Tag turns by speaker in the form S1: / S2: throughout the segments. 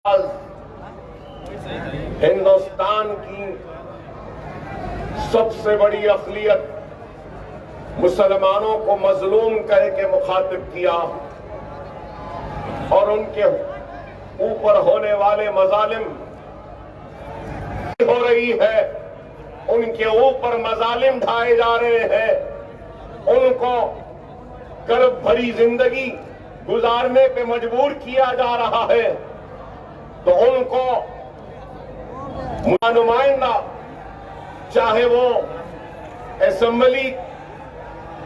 S1: आज हिंदुस्तान की सबसे बड़ी अक़लियत मुसलमानों को मजलूम कह के मुखातिब किया और उनके ऊपर होने वाले मजालिम हो रही है, उनके ऊपर मजालिम ढाए जा रहे हैं, उनको कर्ब भरी जिंदगी गुजारने पे मजबूर किया जा रहा है, तो उनको नुमाइंदा चाहे वो असेंबली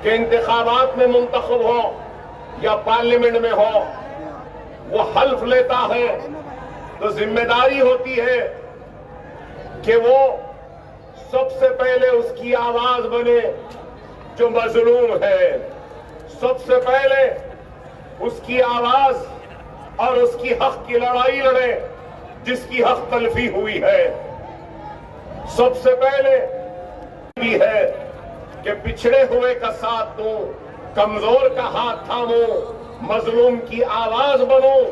S1: के इंतखाबात में मुंतखब हो या पार्लियामेंट में हो, वो हल्फ लेता है तो जिम्मेदारी होती है कि वो सबसे पहले उसकी आवाज बने जो मजलूम है, सबसे पहले उसकी आवाज और उसकी हक की लड़ाई लड़े जिसकी हक तलफी हुई है। सबसे पहले भी है कि पिछड़े हुए का साथ दूं, कमजोर का हाथ थामूं, मजलूम की आवाज बनूं,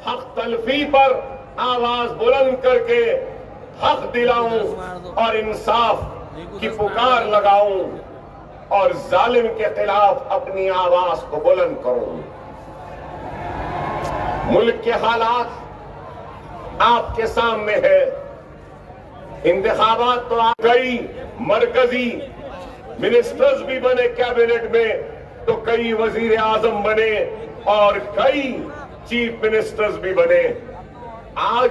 S1: हक तलफी पर आवाज बुलंद करके हक दिलाऊं और इंसाफ की पुकार लगाऊं और जालिम के खिलाफ अपनी आवाज को बुलंद करूं। मुल्क के हालात आपके सामने है। इंतखाबात तो आ गई, मरकजी मिनिस्टर्स भी बने कैबिनेट में, तो कई वजीर आजम बने और कई चीफ मिनिस्टर्स भी बने। आज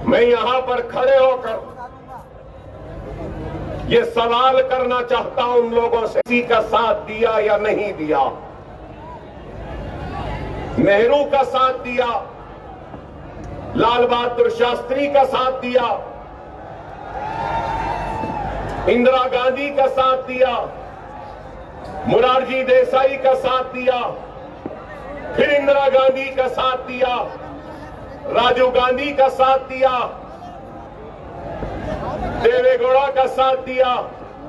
S1: मैं यहां पर खड़े होकर ये सवाल करना चाहता हूं उन लोगों से, किसी का साथ दिया या नहीं दिया। नेहरू का साथ दिया, लाल बहादुर शास्त्री का साथ दिया, इंदिरा गांधी का साथ दिया, मोरारजी देसाई का साथ दिया, फिर इंदिरा गांधी का साथ दिया, राजीव गांधी का साथ दिया, देवेगौड़ा का साथ दिया,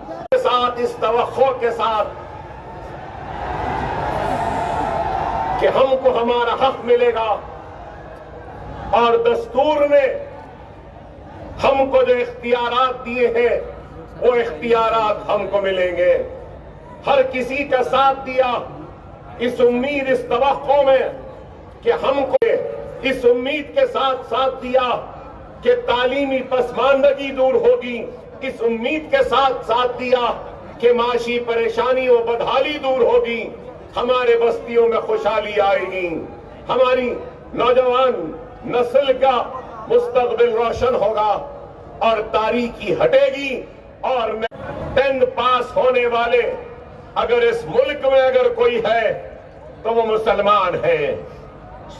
S1: के साथ इस तवक्को के साथ कि हमको हमारा हक मिलेगा और दस्तूर ने हमको जो इख्तियारात दिए हैं वो इख्तियारात हमको मिलेंगे। हर किसी का साथ दिया इस उम्मीद, इस तवक्को में कि हमको, इस उम्मीद के साथ साथ दिया कि तालीमी पसमानदगी दूर होगी, इस उम्मीद के साथ साथ दिया कि माशी परेशानी व बदहाली दूर होगी, हमारे बस्तियों में खुशहाली आएगी, हमारी नौजवान नस्ल का मुस्तकबिल रोशन होगा और तारीकी हटेगी। और 10th पास होने वाले अगर इस मुल्क में अगर कोई है तो वो मुसलमान है।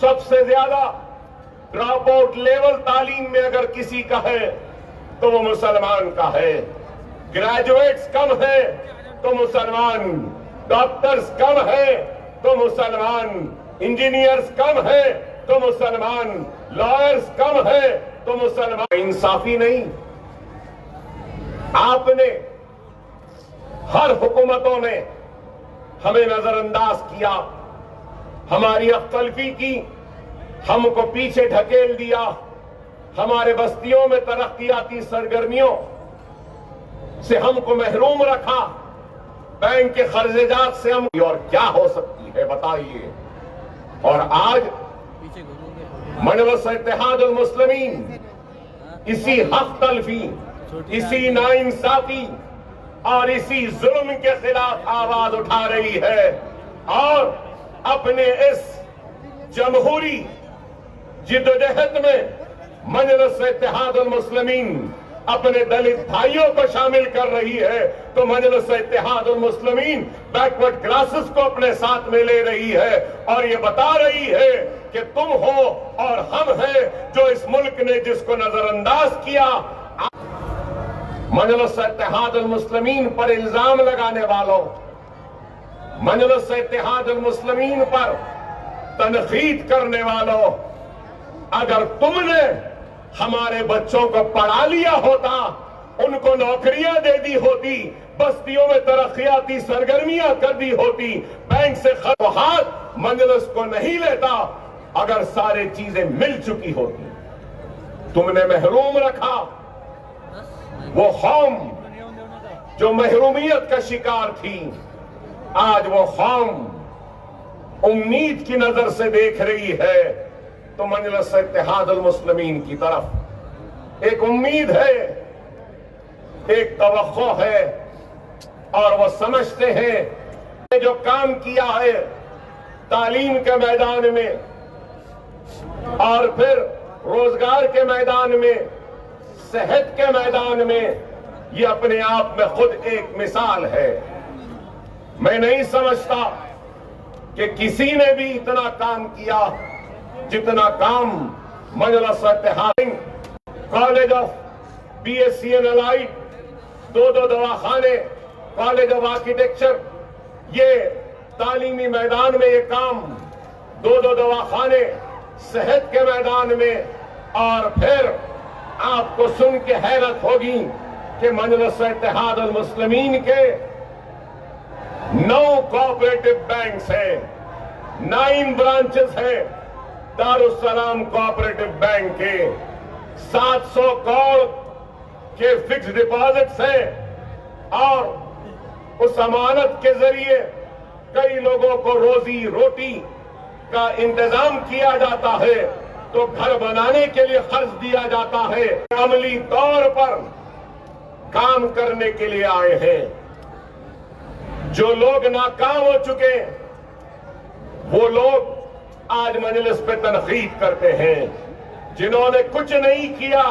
S1: सबसे ज्यादा ड्रॉप आउट लेवल तालीम में अगर किसी का है तो वो मुसलमान का है। ग्रेजुएट्स कम है तो मुसलमान, डॉक्टर्स कम है तो मुसलमान, इंजीनियर्स कम है तो मुसलमान, लॉयर्स कम है तो मुसलमान। इंसाफी नहीं, आपने, हर हुकूमतों ने हमें नजरअंदाज किया, हमारी अख्तलफी की, हमको पीछे ढकेल दिया, हमारे बस्तियों में तरक्कियाती सरगर्मियों से हमको महरूम रखा, बैंक के कर्जेजात से हम, और क्या हो सकती है बताइए। और आज मजलिस इत्तेहादुल मुस्लिमीन इसी हक तलफी, इसी नाइंसाफी और इसी जुल्म के खिलाफ आवाज उठा रही है और अपने इस जमहूरी जिद्दोजहद में मजलिस इत्तेहादुल मुस्लिमीन अपने दलित भाइयों को शामिल कर रही है, तो मजलिस इत्तेहादुल मुस्लिमीन बैकवर्ड क्लासेस को अपने साथ में ले रही है और ये बता रही है कि तुम हो और हम हैं जो इस मुल्क ने जिसको नजरअंदाज किया। मजलिस इत्तेहादुल मुस्लिमीन पर इल्जाम लगाने वालों, मजलिस इत्तेहादुल मुस्लिमीन पर तनकीद करने वालों, अगर तुमने हमारे बच्चों को पढ़ा लिया होता, उनको नौकरियां दे दी होती, बस्तियों में तरक्कियाती सरगर्मियां कर दी होती, बैंक से हाथ मजलिस को नहीं लेता अगर सारी चीजें मिल चुकी होती, तुमने महरूम रखा वो कौम जो महरूमियत का शिकार थी। आज वो कौम उम्मीद की नजर से देख रही है तो मजलिस इत्तेहादुल मुस्लिमीन की तरफ एक उम्मीद है, एक तवक्को है, और वो समझते हैं जो काम किया है तालीम के मैदान में और फिर रोजगार के मैदान में, सेहत के मैदान में, ये अपने आप में खुद एक मिसाल है। मैं नहीं समझता कि किसी ने भी इतना काम किया जितना काम Majlis Ittehad, college of BSc and allied, दो दवाखाने, कॉलेज ऑफ आर्किटेक्चर, ये तालीमी मैदान में ये काम, दो दवाखाने, सेहत के मैदान में, और फिर आपको सुन के हैरत होगी कि मजलिस इत्तेहादुल मुस्लिमीन के 9 कोऑपरेटिव बैंक्स हैं, 9 ब्रांचेस हैं दारुस्सलाम कोऑपरेटिव बैंक के, 700 करोड़ के फिक्स डिपॉजिट्स हैं, और उस अमानत के जरिए कई लोगों को रोजी रोटी का इंतजाम किया जाता है, तो घर बनाने के लिए खर्च दिया जाता है। अमली तौर पर काम करने के लिए आए हैं। जो लोग नाकाम हो चुके वो लोग आज मजलिस पे तनकीद करते हैं, जिन्होंने कुछ नहीं किया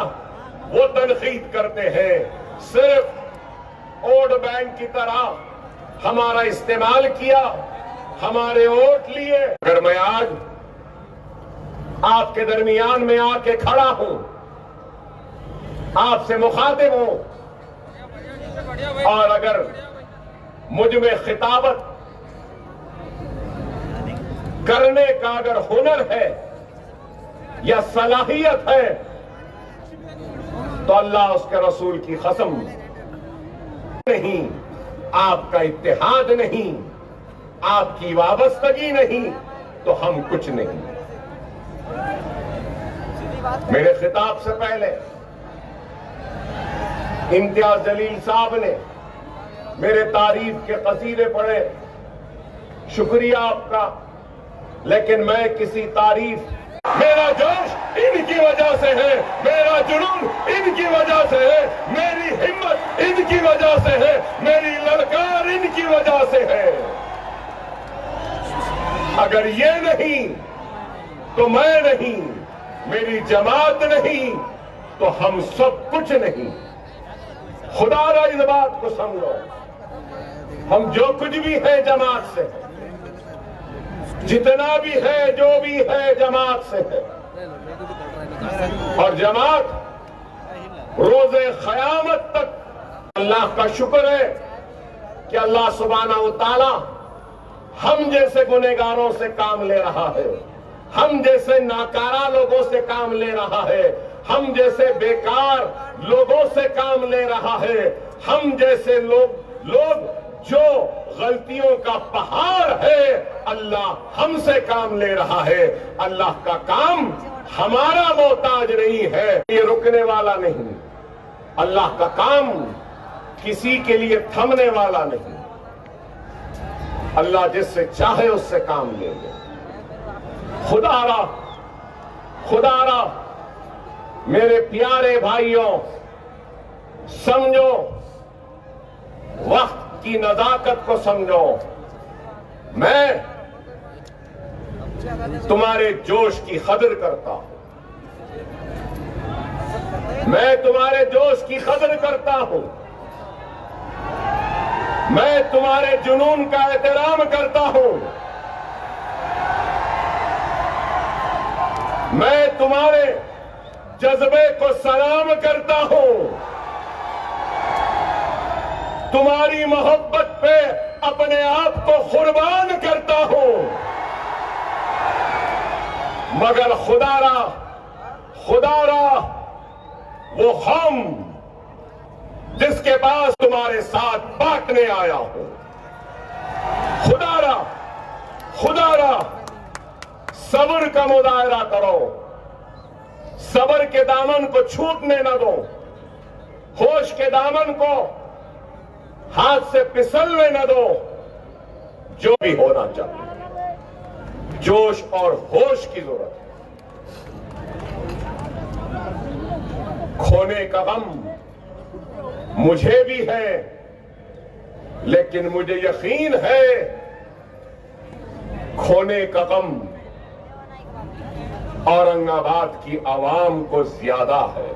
S1: वो तनकीद करते हैं, सिर्फ वोट बैंक की तरह हमारा इस्तेमाल किया, हमारे वोट लिए। अगर मैं आज आपके दरमियान में आके खड़ा हूं, आपसे मुखातिब हूं, और अगर मुझ में खिताबत करने का अगर हुनर है या सलाहियत है, तो अल्लाह उसके रसूल की कसम नहीं, आपका इत्तेहाद नहीं, आपकी वाबस्तगी नहीं, तो हम कुछ नहीं। मेरे खिताब से पहले इम्तियाज जलील साहब ने मेरे तारीफ के कसीदे पढ़े, शुक्रिया आपका, लेकिन मैं किसी तारीफ, मेरा जोश इनकी वजह से है, मेरा जुनून इनकी वजह से है, मेरी हिम्मत इनकी वजह से है, मेरी ललकार इनकी वजह से है। अगर ये नहीं तो मैं नहीं, मेरी जमात नहीं तो हम सब कुछ नहीं। खुदारा इस बात को समझो, हम जो कुछ भी है जमात से, जितना भी है, जो भी है जमात से है, और जमात रोजे क़यामत तक। अल्लाह का शुक्र है कि अल्लाह सुब्हानहू व तआला हम जैसे गुनहगारों से काम ले रहा है, हम जैसे नाकारा लोगों से काम ले रहा है, हम जैसे बेकार लोगों से काम ले रहा है, हम जैसे लोग जो गलतियों का पहाड़ है, अल्लाह हमसे काम ले रहा है। अल्लाह का काम हमारा मोहताज नहीं है, ये रुकने वाला नहीं। अल्लाह का काम किसी के लिए थमने वाला नहीं। अल्लाह जिससे चाहे उससे काम ले ले। खुदारा मेरे प्यारे भाइयों, समझो, वक्त की नजाकत को समझो। मैं तुम्हारे जोश की कदर करता हूं, मैं तुम्हारे जोश की कदर करता हूं, मैं तुम्हारे जुनून का एहतराम करता हूं, मैं तुम्हारे जज्बे को सलाम करता हूं, तुम्हारी मोहब्बत पे अपने आप को कुर्बान करता हूं। मगर खुदारा वो हम जिसके पास तुम्हारे साथ बांटने आया हूं, खुदारा सब्र का मुजाहरा करो, सब्र के दामन को छूटने न दो, होश के दामन को हाथ से फिसलने न दो। जो भी होना चाहिए, जोश और होश की जरूरत है। खोने का गम मुझे भी है, लेकिन मुझे यकीन है खोने का गम औरंगाबाद की आवाम को ज्यादा है।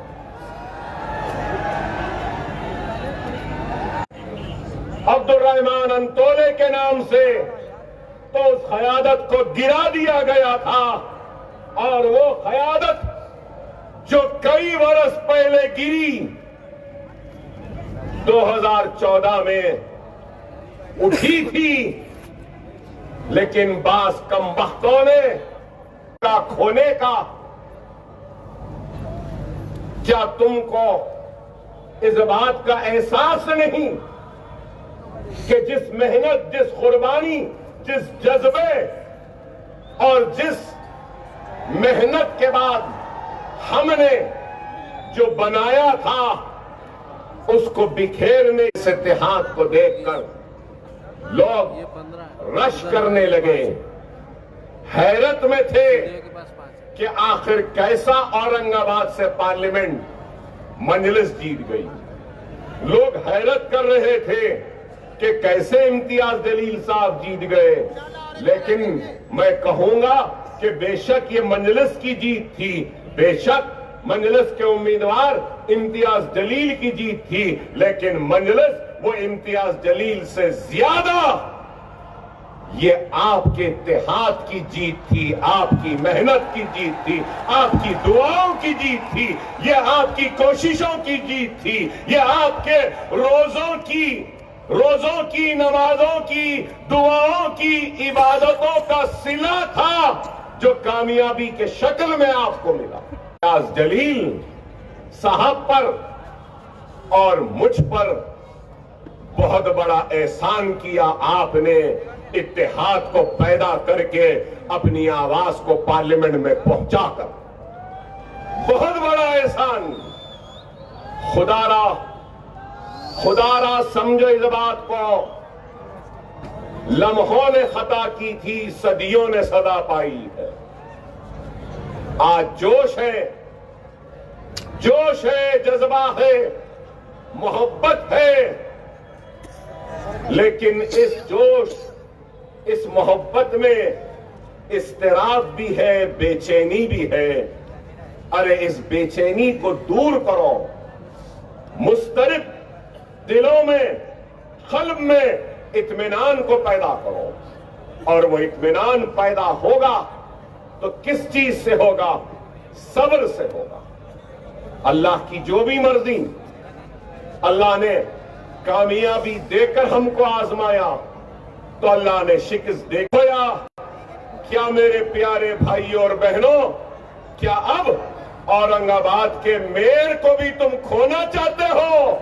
S1: अब्दुल रहमान अंतोले के नाम से तो उस क़यादत को गिरा दिया गया था, और वो क़यादत जो कई बरस पहले गिरी 2014 में उठी थी, लेकिन बास कमबख्तों ने का खोने का। क्या तुमको इस बात का एहसास नहीं कि जिस मेहनत, जिस कुर्बानी, जिस जज्बे और जिस मेहनत के बाद हमने जो बनाया था, उसको बिखेरने इस इत्तेहाद को देखकर लोग रश करने लगे, हैरत में थे कि आखिर कैसा औरंगाबाद से पार्लियामेंट मजलिस जीत गई। लोग हैरत कर रहे थे कि कैसे इम्तियाज जलील साहब जीत गए। लेकिन मैं कहूंगा कि बेशक ये मजलिस की जीत थी, बेशक मजलिस के उम्मीदवार इम्तियाज जलील की जीत थी, लेकिन मजलिस वो इम्तियाज जलील से ज्यादा ये आपके इत्तेहाद की जीत थी, आपकी मेहनत की जीत थी, आपकी दुआओं की जीत थी, ये आपकी कोशिशों की जीत थी, ये आपके रोजों की नमाजों की, दुआओं की, इबादतों का सिला था जो कामयाबी के शक्ल में आपको मिला। इम्तियाज जलील साहब पर और मुझ पर बहुत बड़ा एहसान किया आपने, इत्तेहाद को पैदा करके अपनी आवाज को पार्लियामेंट में पहुंचाकर। बहुत बड़ा एहसान। खुदारा समझो इस बात को, लम्हों ने खता की थी, सदियों ने सदा पाई है। आज जोश है, जज्बा है, मोहब्बत है, लेकिन इस जोश, इस मोहब्बत में इस्तिराब भी है, बेचैनी भी है। अरे इस बेचैनी को दूर करो, मुस्तरिब दिलों में, कल्ब में इत्मीनान को पैदा करो, और वो इत्मीनान पैदा होगा तो किस चीज से होगा? सब्र से होगा। अल्लाह की जो भी मर्जी, अल्लाह ने कामयाबी देकर हमको आजमाया तो अल्लाह ने शिकस्त देखोया। क्या मेरे प्यारे भाइयों और बहनों, क्या अब औरंगाबाद के मेयर को भी तुम खोना चाहते हो?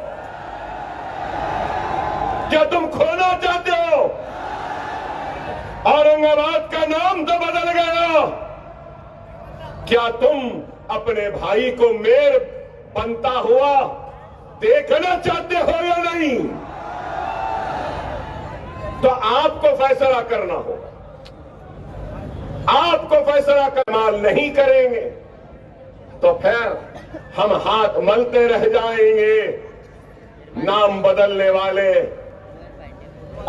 S1: क्या तुम खोना चाहते हो? औरंगाबाद का नाम तो बदल गया। क्या तुम अपने भाई को मेयर बनता हुआ देखना चाहते हो या नहीं? तो आपको फैसला करना होगा। आपको फैसला करमाल नहीं करेंगे तो फिर हम हाथ मलते रह जाएंगे। नाम बदलने वाले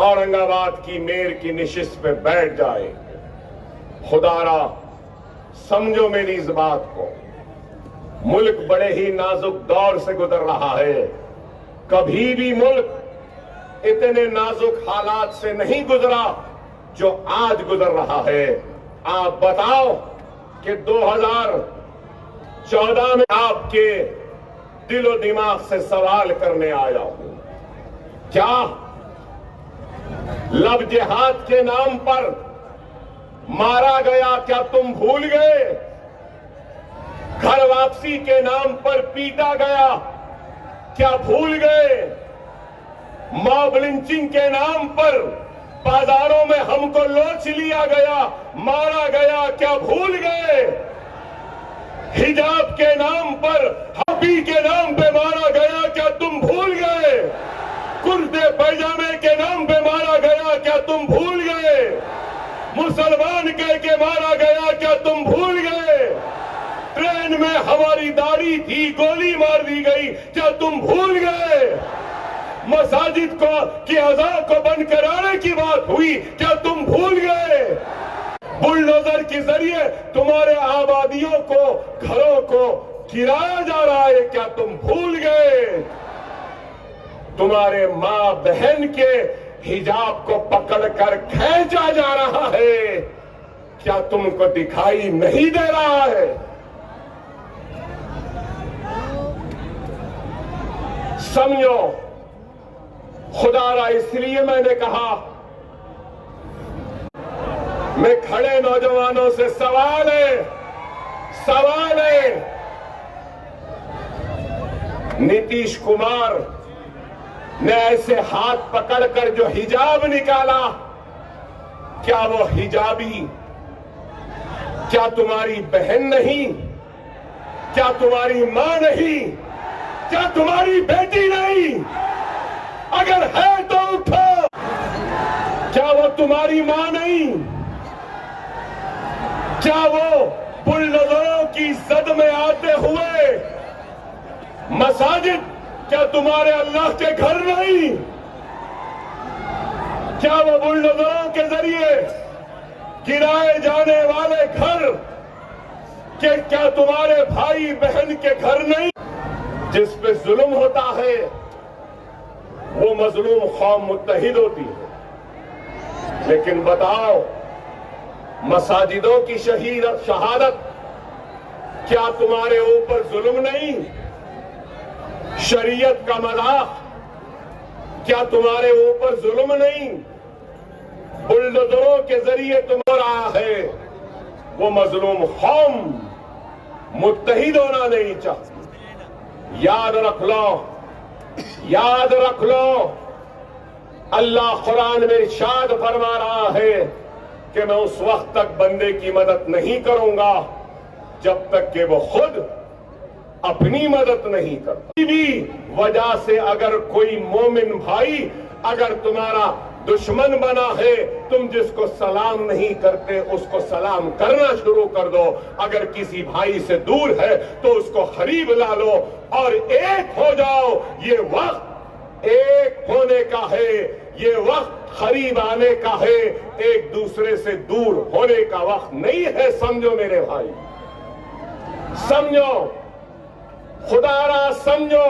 S1: औरंगाबाद की मेयर की निशिस्त पे बैठ जाएंगे। खुदारा समझो मेरी इस बात को। मुल्क बड़े ही नाजुक दौर से गुजर रहा है। कभी भी मुल्क इतने नाजुक हालात से नहीं गुजरा जो आज गुजर रहा है। आप बताओ कि 2014 में आपके दिलो दिमाग से सवाल करने आया हूं। क्या लब जिहाद के नाम पर मारा गया, क्या तुम भूल गए? घर वापसी के नाम पर पीटा गया, क्या भूल गए? मॉब लिंचिंग के नाम पर बाजारों में हमको लोच लिया गया, मारा गया, क्या भूल गए? हिजाब के नाम पर, हबी के नाम पे मारा गया, क्या तुम भूल गए? कुर्ते पैजामे के नाम पे मारा गया, क्या तुम भूल गए? मुसलमान कह के मारा गया, क्या तुम भूल गए? ट्रेन में हमारी दाढ़ी थी, गोली मार दी गई, क्या तुम भूल गए? मसाजिद को की अज़ान को बंद कराने की बात हुई, क्या तुम भूल गए? बुलडोजर के जरिए तुम्हारे आबादियों को, घरों को गिराया जा रहा है, क्या तुम भूल गए? तुम्हारे मां बहन के हिजाब को पकड़कर खींचा जा रहा है, क्या तुमको दिखाई नहीं दे रहा है? समझो, खुदारा इसलिए मैंने कहा, मैं खड़े नौजवानों से सवाल है, नीतीश कुमार ने ऐसे हाथ पकड़कर जो हिजाब निकाला, क्या वो हिजाबी, क्या तुम्हारी बहन नहीं? क्या तुम्हारी मां नहीं? क्या तुम्हारी बेटी नहीं? अगर है तो उठो। क्या वो तुम्हारी मां नहीं? क्या वो बुलडोजरों की जद में आते हुए मसाजिद, क्या तुम्हारे अल्लाह के घर नहीं? क्या वो बुलडोजरों के जरिए गिराए जाने वाले घर के क्या तुम्हारे भाई बहन के घर नहीं? जिस पे जुल्म होता है वो मजलूम कौम मुत्तहिद होती है। लेकिन बताओ, मसाजिदों की शहादत क्या तुम्हारे ऊपर जुल्म नहीं? शरीयत का मजाक क्या तुम्हारे ऊपर जुल्म नहीं? बुलडोजरों के जरिए तुम हो रहा है, वो मजलूम कौम मुत्तहिद होना नहीं चाहती। याद रख लो, अल्लाह कुरान में इरशाद फरमा रहा है कि मैं उस वक्त तक बंदे की मदद नहीं करूंगा जब तक कि वो खुद अपनी मदद नहीं करता। किसी भी वजह से अगर कोई मोमिन भाई अगर तुम्हारा दुश्मन बना है, तुम जिसको सलाम नहीं करते उसको सलाम करना शुरू कर दो। अगर किसी भाई से दूर है तो उसको करीब ला लो और एक हो जाओ। ये वक्त एक होने का है, ये वक्त करीब आने का है, एक दूसरे से दूर होने का वक्त नहीं है। समझो मेरे भाई, समझो, खुदारा समझो।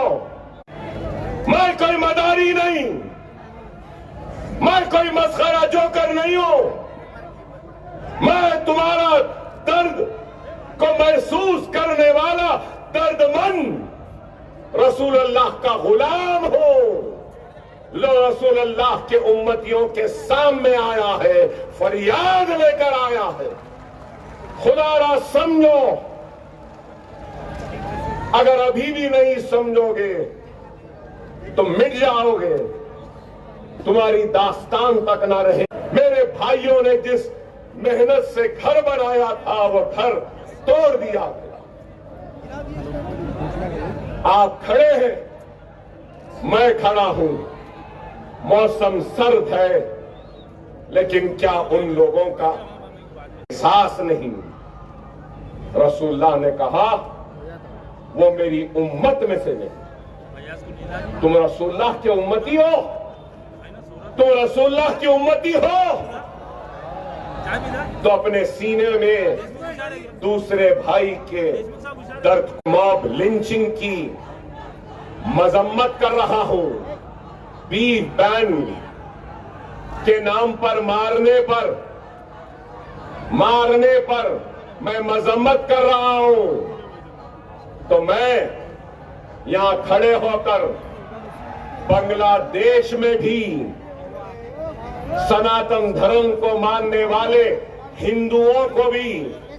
S1: मैं कोई मदारी नहीं, मैं कोई मस्खरा जोकर नहीं हूं। मैं तुम्हारा दर्द को महसूस करने वाला दर्दमंद रसूल अल्लाह का गुलाम हूं। लो रसूल अल्लाह के उम्मतियों के सामने आया है, फरियाद लेकर आया है। खुदारा समझो। अगर अभी भी नहीं समझोगे तो मिट जाओगे, तुम्हारी दास्तान तक ना रहे। मेरे भाइयों ने जिस मेहनत से घर बनाया था वो घर तोड़ दिया गया। आप खड़े हैं, मैं खड़ा हूं, मौसम सर्द है, लेकिन क्या उन लोगों का एहसास नहीं? रसूलुल्लाह ने कहा वो मेरी उम्मत में से नहीं। तुम रसूलुल्लाह के उम्मती हो, तुम रसूलुल्लाह की उम्मती हो तो अपने सीने में दूसरे भाई के दर्द, मॉब लिंचिंग की मजम्मत कर रहा हूं। बीफ बैन के नाम पर मारने पर मैं मजम्मत कर रहा हूं, तो मैं यहां खड़े होकर बांग्लादेश में भी सनातन धर्म को मानने वाले हिंदुओं को भी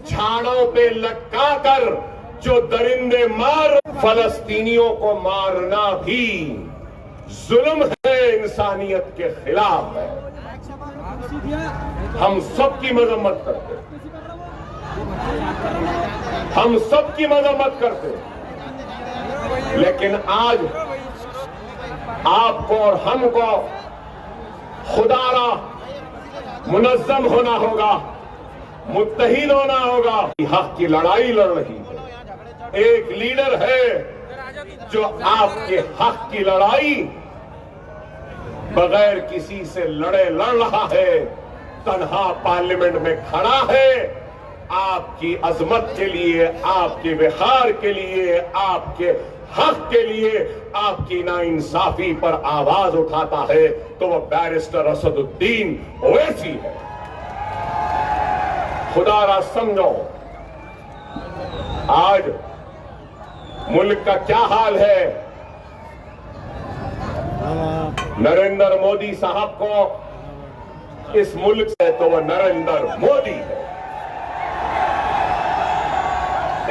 S1: झाड़ों पे लटकाकर जो दरिंदे मार, फलस्तीनियों को मारना भी जुल्म है, इंसानियत के खिलाफ है। हम सबकी मजम्मत करते, हम सबकी मजम्मत करते, लेकिन आज आपको और हमको खुदारा मुनज़्ज़म होना होगा, मुत्तहिद होना होगा। हक की लड़ाई लड़ रही है, एक लीडर है जो आपके हक की लड़ाई बगैर किसी से लड़ रहा है, तन्हा पार्लियामेंट में खड़ा है, आपकी अजमत के लिए, आपके विखार के लिए, आपके हक के लिए, आपकी नाइंसाफी पर आवाज उठाता है, तो वह बैरिस्टर असदुद्दीन ओवैसी है। खुदारा समझो, आज मुल्क का क्या हाल है। नरेंद्र मोदी साहब को इस मुल्क से, तो वह नरेंद्र मोदी है।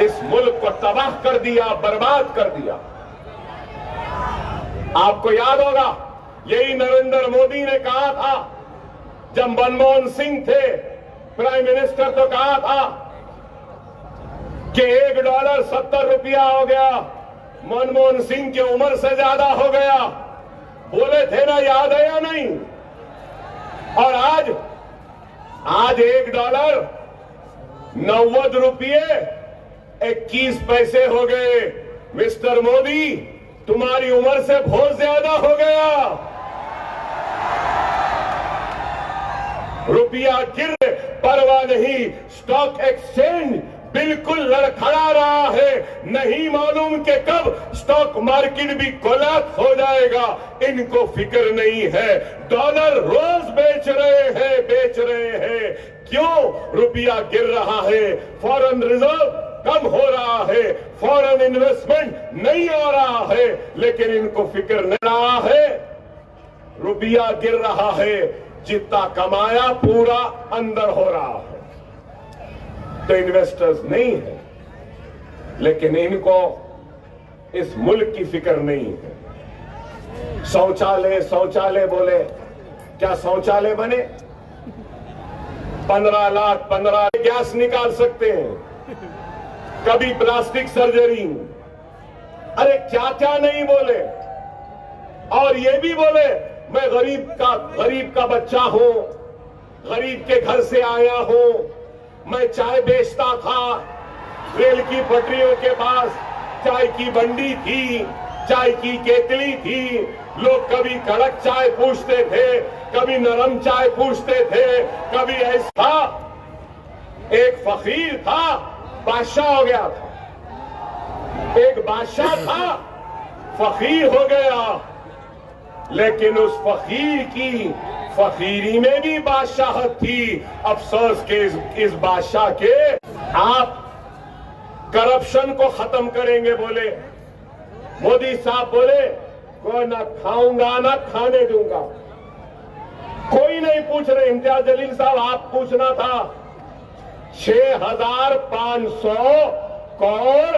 S1: इस मुल्क को तबाह कर दिया, बर्बाद कर दिया। आपको याद होगा, यही नरेंद्र मोदी ने कहा था जब मनमोहन सिंह थे प्राइम मिनिस्टर, तो कहा था कि $1 70 रुपया हो गया, मनमोहन सिंह की उम्र से ज्यादा हो गया। बोले थे ना, याद है या नहीं? और आज $1 90 रुपये 21 पैसे हो गए। मिस्टर मोदी, तुम्हारी उम्र से बहुत ज्यादा हो गया। रुपया गिर, परवाह नहीं, स्टॉक एक्सचेंज बिल्कुल लड़खड़ा रहा है। नहीं मालूम कि कब स्टॉक मार्केट भी कोलैप्स हो जाएगा, इनको फिक्र नहीं है। डॉलर रोज बेच रहे हैं। क्यों? रुपया गिर रहा है, फॉरेन रिजर्व कम हो रहा है, फॉरेन इन्वेस्टमेंट नहीं आ रहा है, लेकिन इनको फिक्र नहीं रहा है। रुपया गिर रहा है, जितना कमाया पूरा अंदर हो रहा है, तो इन्वेस्टर्स नहीं है, लेकिन इनको इस मुल्क की फिक्र नहीं है। शौचालय बोले, क्या शौचालय बने? 15 लाख 15 गैस निकाल सकते हैं, कभी प्लास्टिक सर्जरी, अरे क्या क्या नहीं बोले। और ये भी बोले मैं गरीब का बच्चा हूं, गरीब के घर से आया हूं, मैं चाय बेचता था, रेल की पटरियों के पास चाय की बंडी थी, चाय की केतली थी, लोग कभी कड़क चाय पूछते थे, कभी नरम चाय पूछते थे, कभी ऐसा। एक फकीर था, बादशाह हो गया था। एक बादशाह था, फकीर हो गया, लेकिन उस फकीर की फकीरी में भी बादशाहत थी। अफसोस के इस बादशाह के, आप करप्शन को खत्म करेंगे बोले, मोदी साहब बोले कोई ना खाऊंगा ना खाने दूंगा। कोई नहीं पूछ रहे, इम्तियाज जलील साहब आप पूछना था। 6500 करोड़,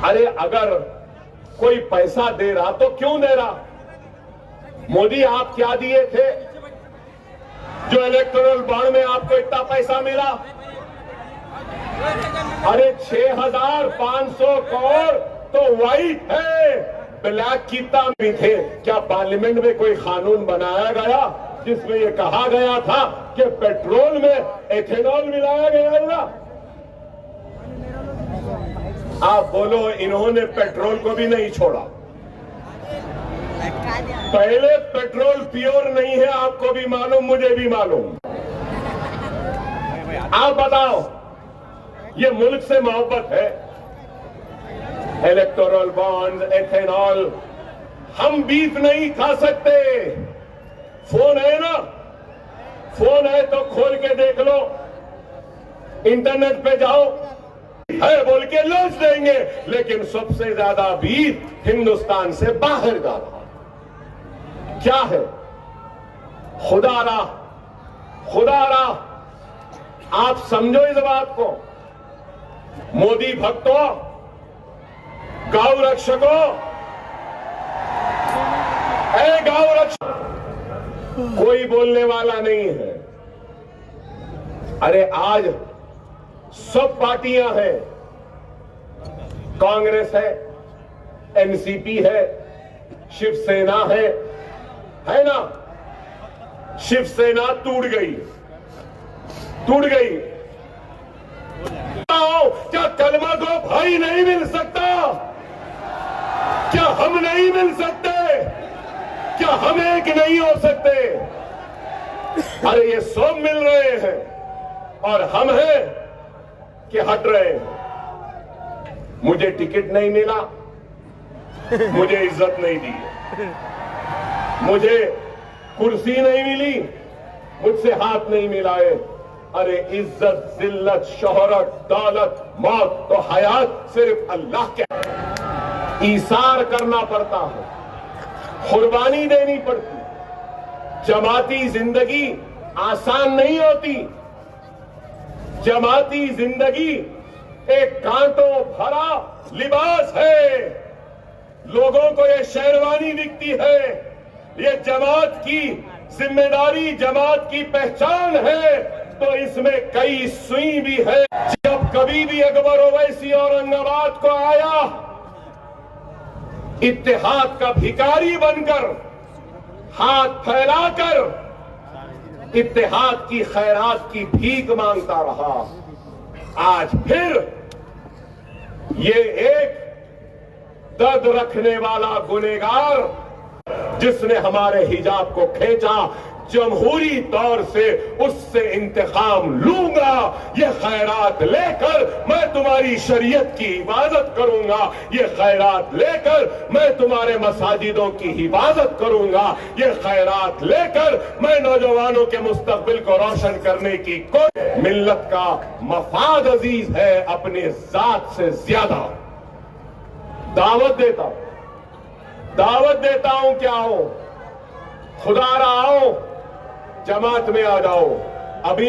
S1: अरे अगर कोई पैसा दे रहा तो क्यों दे रहा? मोदी आप क्या दिए थे जो इलेक्टोरल बॉन्ड में आपको इतना पैसा मिला? अरे 6500 करोड़ तो वाइट है, ब्लैक कितना भी थे। क्या पार्लियामेंट में कोई कानून बनाया गया जिसमें यह कहा गया था कि पेट्रोल में एथेनॉल मिलाया गया ना? आप बोलो, इन्होंने पेट्रोल को भी नहीं छोड़ा। पहले पेट्रोल प्योर नहीं है, आपको भी मालूम, मुझे भी मालूम। आप बताओ, ये मुल्क से मोहब्बत है? इलेक्टोरल बॉन्ड, एथेनॉल, हम बीफ नहीं खा सकते। फोन है ना, फोन है तो खोल के देख लो, इंटरनेट पे जाओ, है बोल के लॉन्च देंगे। लेकिन सबसे ज्यादा बीफ हिंदुस्तान से बाहर जा रहा है। क्या है? खुदारा, आप समझो इस बात को। मोदी भक्तों, गौ रक्षकों, गौ रक्षक, कोई बोलने वाला नहीं है। अरे आज सब पार्टियां हैं, कांग्रेस है, एनसीपी है, शिवसेना है ना। शिवसेना टूट गई। क्या कलमा को भाई नहीं मिल सकता? क्या हम नहीं मिल सकते? क्या हम एक नहीं हो सकते? अरे ये सब मिल रहे हैं और हम हैं कि हट रहे हैं। मुझे टिकट नहीं मिला, मुझे इज्जत नहीं दी, मुझे कुर्सी नहीं मिली, मुझसे हाथ नहीं मिलाए। अरे इज्जत, जिल्लत, शोहरत, दौलत, मौत तो हयात सिर्फ अल्लाह के। ईसार करना पड़ता है, कुर्बानी देनी पड़ती। जमाती जिंदगी आसान नहीं होती। जमाती जिंदगी एक कांटों भरा लिबास है। लोगों को ये शेरवानी दिखती है, ये जमात की जिम्मेदारी, जमात की पहचान है, तो इसमें कई सुई भी है। जब कभी भी अकबर ओवैसी औरंगाबाद को आया, इत्तेहाद का भिखारी बनकर, हाथ फैलाकर इत्तेहाद की खैरात की भीख मांगता रहा। आज फिर ये एक दर्द रखने वाला गुनहगार, जिसने हमारे हिजाब को खींचा, जमहूरी तौर से उससे इंतकाम लूंगा। ये खैरात लेकर मैं तुम्हारी शरीयत की हिफाजत करूंगा। ये खैरात लेकर मैं तुम्हारे मसाजिदों की हिफाजत करूंगा। ये खैरात लेकर मैं नौजवानों के मुस्तकबिल को रोशन करने की कोशिश। मिल्लत का मफाद अजीज है अपनी जात से ज्यादा। दावत देता हूं क्या हो, खुदा रहा हो, जमात में आ जाओ। अभी